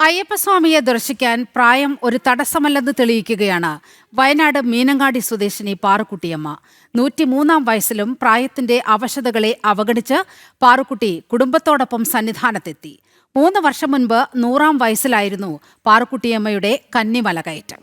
അയ്യപ്പസ്വാമിയെ ദർശിക്കാൻ പ്രായം ഒരു തടസ്സമല്ലെന്ന് തെളിയിക്കുകയാണ് വയനാട് മീനങ്ങാടി സ്വദേശിനി പാറുക്കുട്ടിയമ്മ. 103-ാം വയസ്സിലും പ്രായത്തിന്റെ അവശതകളെ അവഗണിച്ച് പാറുക്കുട്ടി കുടുംബത്തോടൊപ്പം സന്നിധാനത്തെത്തി. 3 വർഷം മുൻപ് 100-ാം വയസ്സിലായിരുന്നു പാറുക്കുട്ടിയമ്മയുടെ കന്നിമല കയറ്റം.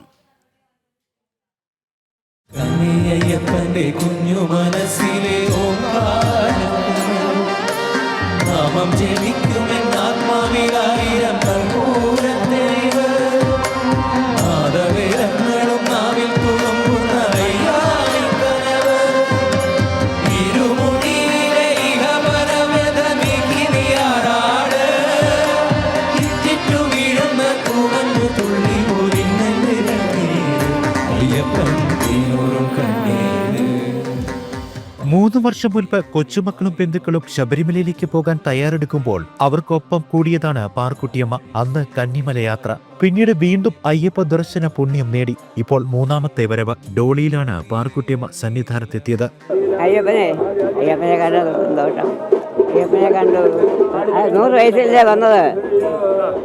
മൂന്ന് വർഷം മുൻപ് കൊച്ചുമക്കളും ബന്ധുക്കളും ശബരിമലയിലേക്ക് പോകാൻ തയ്യാറെടുക്കുമ്പോൾ അവർക്കൊപ്പം കൂടിയതാണ് പാറുക്കുട്ടിയമ്മ. അന്ന് കന്നിമല യാത്ര. പിന്നീട് വീണ്ടും അയ്യപ്പ ദർശന പുണ്യം നേടി. ഇപ്പോൾ 3ാമത്തെ വരവ്. ഡോളിയിലാണ് പാറുക്കുട്ടിയമ്മ സന്നിധാനത്തെത്തിയത്. അയ്യപ്പനെ കണ്ടു 100 വയസ്സിലേ വന്നത്.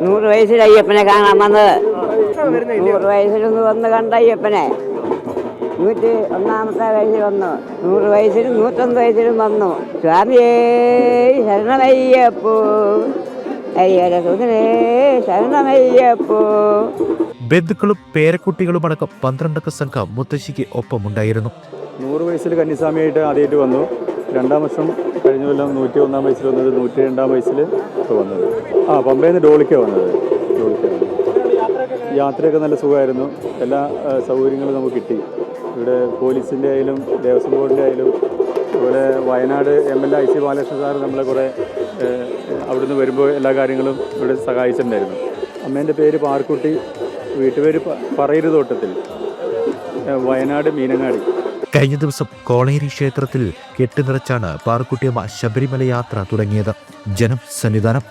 100 വയസ്സിൽ അയ്യപ്പനെ കാണാൻ വന്നത്. 100 വയസ്സിലൊന്ന് വന്ന് കണ്ട അയ്യപ്പനെ 101-ാമത്തെ വയസ്സിൽ വന്നു. 100 വയസ്സിലും 101 വയസ്സിലും വന്നു. സ്വാമിയേ ശരണമയ്യപ്പോ, അയ്യരസുതനേ ശരണമയ്യപ്പോ. ബന്ധുക്കളും പേരക്കുട്ടികളുമടക്കം 12-അംഗ സംഘം മുത്തശ്ശിക്ക് ഒപ്പമുണ്ടായിരുന്നു. 100 വയസ്സിൽ കന്നിസ്വാമിയായിട്ട് ആദ്യമായിട്ട് വന്നു. 2-ാം വർഷം കഴിഞ്ഞ കൊല്ലം 101-ാം വയസ്സിൽ വന്നത്. 102-ാം വയസ്സിൽ ഇപ്പോൾ വന്നത്. പമ്പയിൽ നിന്ന് ഡോളിക്കാണ് വന്നത്. യാത്രയൊക്കെ നല്ല സുഖമായിരുന്നു. എല്ലാ സൗകര്യങ്ങളും നമുക്ക് കിട്ടി. ഇവിടെ പോലീസിൻ്റെ ആയാലും ദേവസ്വം ബോർഡിൻ്റെ ആയാലും അതുപോലെ Wayanad MLA IC Balakrishnan sir നമ്മളെ കുറേ അവിടുന്ന് വരുമ്പോൾ എല്ലാ കാര്യങ്ങളും ഇവിടെ സഹായിച്ചിട്ടുണ്ടായിരുന്നു. അമ്മേൻ്റെ പേര് പാറുക്കുട്ടി, വീട്ടുപേര് പറയരുതോട്ടത്തിൽ, വയനാട് മീനങ്ങാടി. കഴിഞ്ഞ ദിവസം കോളേരി ക്ഷേത്രത്തിൽ കെട്ടുനിറച്ചാണ് പാറുക്കുട്ടിയമ്മ ശബരിമല യാത്ര തുടങ്ങിയത്. ജനം സന്നിധാനം.